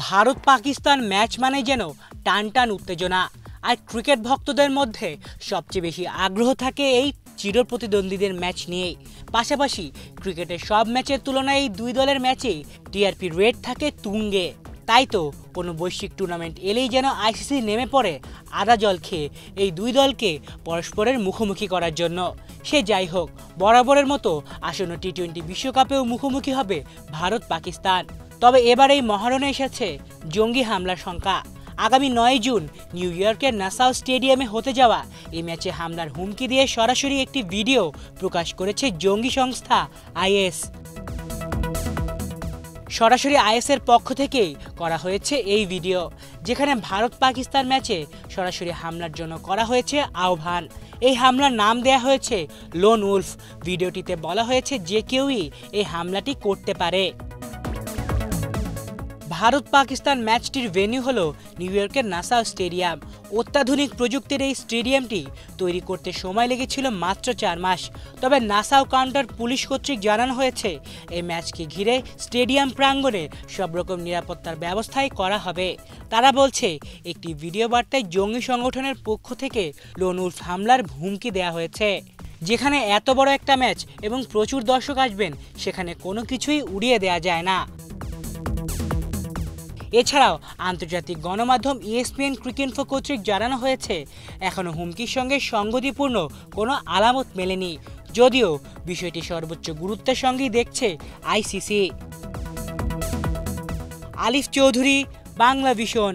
Bharat Pakistan match মানে যেন টান টান উত্তেজনা। আর ক্রিকেট ভক্তদের মধ্যে সবচেয়ে বেশি আগ্রহ থাকে এই চিরপ্রতিদ্বন্দ্বীদের ম্যাচ নিয়েই। পাশাপাশি ক্রিকেটের সব ম্যাচের তুলনায় এই দুই দলের ম্যাচেই টিআরপি রেট থাকে তুঙ্গে। তাই তো কোনো বৈশ্বিক টুর্নামেন্ট এলেই যেন আইসিসি নেমে পড়ে আদা জল খেয়ে এই দুই দলকে পরস্পরের মুখোমুখি করার জন্য। সে যাই হোক, বরাবরের মতো আসন্ন টি-20 বিশ্বকাপেও মুখোমুখি হবে ভারত পাকিস্তান। তবে এবার এই মহারণে এসেছে জঙ্গি হামলার শঙ্কা। আগামী 9 জুন নিউ ইয়র্কের নাসাউ স্টেডিয়ামে হতে যাওয়া এই ম্যাচে হামলার হুমকি দিয়ে সরাসরি একটি ভিডিও প্রকাশ করেছে জঙ্গি সংস্থা আইএস। সরাসরি আইএসের পক্ষ থেকেই করা হয়েছে এই ভিডিও, যেখানে ভারত পাকিস্তান ম্যাচে সরাসরি হামলার জন্য করা হয়েছে আহ্বান। এই হামলার নাম দেয়া হয়েছে লোন উলফ। ভিডিওটিতে বলা হয়েছে যে কেউই এই হামলাটি করতে পারে। ভারত পাকিস্তান ম্যাচটির ভেন্যু হলো নিউ ইয়র্কের নাসাউ স্টেডিয়াম। অত্যাধুনিক প্রযুক্তির এই স্টেডিয়ামটি তৈরি করতে সময় লেগেছিল মাত্র 4 মাস। তবে নাসাউ কাউন্টার পুলিশ কর্তৃক জানানো হয়েছে এই ম্যাচকে ঘিরে স্টেডিয়াম প্রাঙ্গণে সব রকম নিরাপত্তার ব্যবস্থাই করা হবে। তারা বলছে একটি ভিডিও বার্তায় জঙ্গি সংগঠনের পক্ষ থেকে লোন উলফ হামলার হুমকি দেওয়া হয়েছে। যেখানে এত বড় একটা ম্যাচ এবং প্রচুর দর্শক আসবেন, সেখানে কোনো কিছুই উড়িয়ে দেওয়া যায় না। এছাড়াও আন্তর্জাতিক গণমাধ্যম ESPN ক্রিকইনফো কর্তৃক জানানো হয়েছে এখনও হুমকির সঙ্গে সংগতিপূর্ণ কোনো আলামত মেলেনি, যদিও বিষয়টি সর্বোচ্চ গুরুত্বের সঙ্গেই দেখছে আইসিসি। আলিফ চৌধুরী, বাংলা ভিশন।